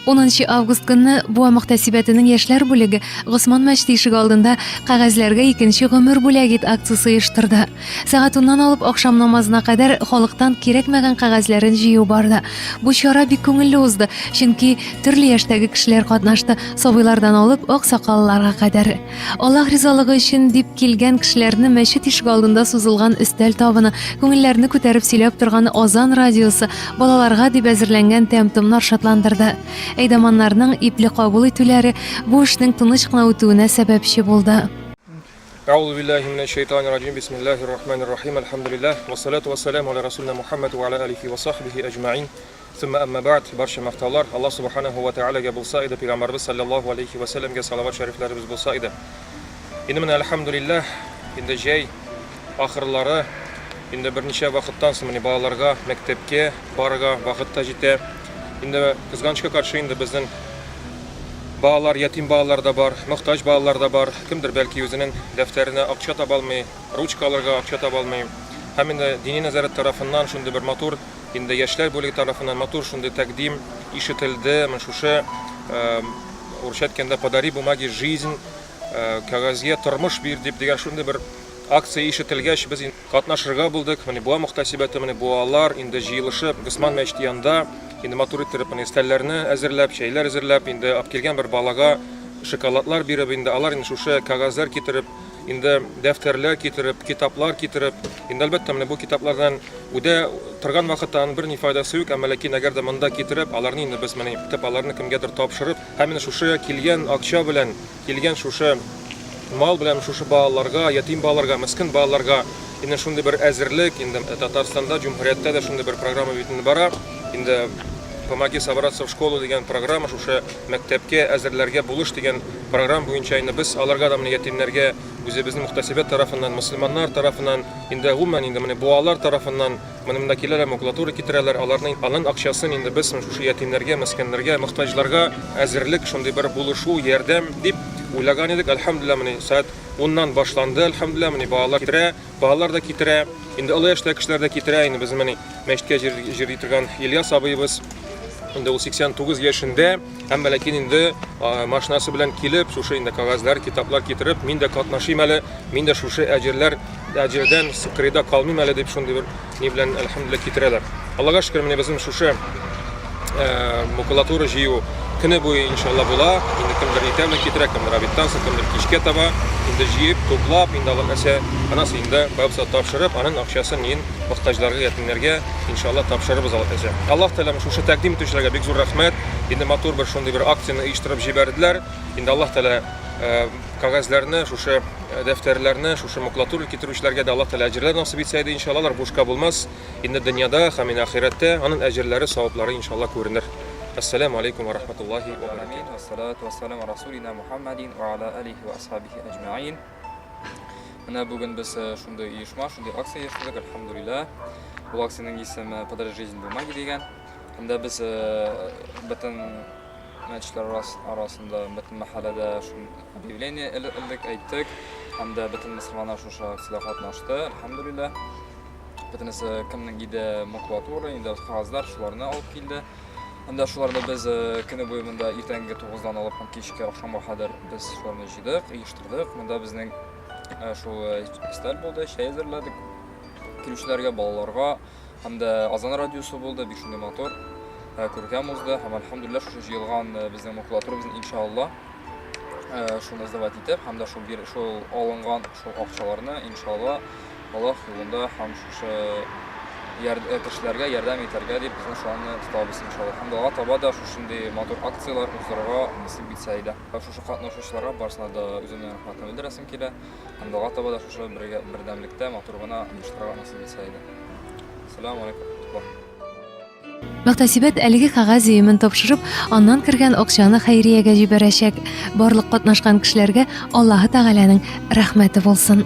10 август көнне буа мөхтәсибәтенең яшьләр бүлеге Госман мәчете ишеге алдында кәгазьләргә икенче гомер бүләгит акциясе оештырды. Сәгать 10-нан алып акшам намазына кадәр халыктан кирәкмәгән кәгазьләрен җыю барды. Бу чара бик күңелле узды, чөнки төрле яшьтәге кешеләр катнашты, сабыйлардан алып ак сакалларга кадәр. Аллаһ ризалыгы өчен дип килгән кешеләрне мәчет ишеге алдында сузылган өстәл табыны, күңелләрне күтәреп сөйләп торган Азан радиосы балаларга дип әзерләнгән тәм-томнар шатландырды. Әйдәманнарның ипле кабул итүләре бу эшнең тыныч кына үтүенә сәбәпче булды. أعوذ بالله من الشيطان الرجيم بسم الله الرحمن الرحيم الحمد لله والصلاة والسلام على رسولنا محمد وعلى آله وصحبه أجمعين ثم أما بعد barcha maqtovlar Allah subhanahu va ta'alaga bo'lsa edi, payg'ambarimiz sallallohu alayhi va sallamga salovat shariflarimiz bo'lsa edi. Endi mana alhamdulillah endi jay oxirlari endi bir necha vaqtdan so'ng bolalarga maktabga borga vaqtda jetdi. Endi qizg'anchiqqa qarshi endi bizning balalar, yetim balalar da bor, muhtoj balalar da bor. Kimdir balki o'zining daftarini aqcha topa olmay, ruchkalarga aqcha topa olmay. Ham endi diniy nazorat tarafidan shunday bir motor, endi yoshlar bo'ligi tarafidan motor shunday taqdim eshitildi. Mana shu urushatganda "Подари бумаги жизнь", qog'ozga turmush ber deb degan shunday bir aksiya eshitilgach biz qatnashirga bo'ldik. Mana bu muhtasibati, mana bu allar endi jiyilishib Gusman мәчете янында endi motor ettirib, istallarni әзерләп, чәйләр әзерләп, endi olib kelgan bir balaga shokoladlar berib, endi alар endi шушы qog'ozlar китереп, endi daftarlar китереп, kitoblar китереп, endi albatta mana bu kitoblardan uda turgan vaqtdan bir foydasi yo'q, ammo lekin agarda munda китереп, alарны endi biz mana kitoblarni kimgadir topshirib, ham шушы kelgan акча bilan, kelgan шушы mal bilan шушы balalarga, yetim balalarga, miskin balalarga endi shunday bir әзерлек, endi Tataristonda Cumhuriyatda da shunday bir programma bitini bora. Endi "Помоги собраться в школу" degan programma, shusha maktabga әзерләргә булыш degan program bo'yicha endi biz alarga da yetimlarga o'zimizning muhtasibat tarafidan, musulmonlar tarafidan, endi umuman endi mana bualar tarafidan mana bundakilar makulatura kitireler, alarning alan aqchasini endi biz shusha yetimlarga, miskinlarga, muhtojlarga әзерлек shunday bir bo'lishu, yordam deb o'ylagan edik. Alhamdulillah mana soat 10dan boshlandi. Alhamdulillah mana bolalar da kitire. Endi ular yoshda kishilar da kitire. Endi biz mana masjidga jirib turgan İlyas abimiz endi 89 yaşında, hamma lekin endi mashinasi bilan kelib, shusha endi qog'ozlar, kitoblar kitirib, men de qatnashim hali, men de shusha ajrdan siqrida qolmayman hali deb shunday bir ne bilan alhamdulillah kitiralar. Allohga shukr, mana bizim shusha makulatura jiyu kuni bo'yi inshaalloh bo'la. Endi kimdir ertaga kitira, kimdir obeddan so'ng, kimdir kechga taба endi jiyib, to'plab, endi Allohga anasi endi babsa topshirib, aning aqchasini endi muhtojlarga, yetimlarga inshaalloh topshiribmiz Allohga. Alloh taolo shusha taqdim etuvchilarga bek zo'r rahmat. Endi motor bir shunday bir aksiyani uyushtirib jibardilar. Endi Alloh taolo qog'ozlarni, shusha daftarlarni, shusha makulatura kitiruvchilarga da Alloh taolo ajrlar nasib etsa edi, inshaalloh bo'shqa bo'lmas. Endi dunyoda ham oxiratda aning ajrlari, savoblari inshaalloh ko'rinir. Assalomu alaykum va rahmatullohi va barakatuh. Wassalatu wassalamu ala rasulina Muhammadin va ala alihi va ashabihi ajma'in. Mana bugun biz shunday uyushma, shunday aksiya uyushtirdik, alhamdulillah. Bu aksiyaning ismi "Подари жизнь бумаги" degan. Hamda biz butun masjidlar orasida, butun mahallada shu объявление ildik, aytdik. Hamda butun musulmonlar shu aksiyada qatnashdi, alhamdulillah. Butunisi kimning ida makulatura, endi qog'ozlar shularni olib keldi. Hamda shularni biz kuni bo'yi bunda ertangi 9dan olib kechga oqshomga qadar biz shularni jidik, uyushtirdik. Bunda bizning shu istal bo'ldi, shay hazırladik. Keluvchilarga, bolalarga hamda Azon radiosi bo'ldi, bir shunday motor ko'rkam o'zdi. Ham alhamdulillah shu yilg'on bizning makulatura bizning inshaalloh shuni izovat etib, hamda shu olingan shu aqchalarni inshaalloh Alloh yo'lida ham shu kishilarga yordam etarga deb bizni shuni tutamiz inshaalloh. Hamda Alloh taolo shu shunday motor aksiyalar o'zlariga nasib etsa edi. Shu qatnashuvchilarga barsada o'zimning rahmatni bildirasim keladi. Hamda Alloh taolo shu birdamlikda motorga ishtirok nasib etsa edi. Assalomu alaykum. Мөхтәсибәт әлеге кәгазь өемен тапшырып, аннан кергән акчаны хәйриягә җибәрәчәк. Барлык катнашкан кешеләргә Аллаһы Тәгаләнең рәхмәте булсын.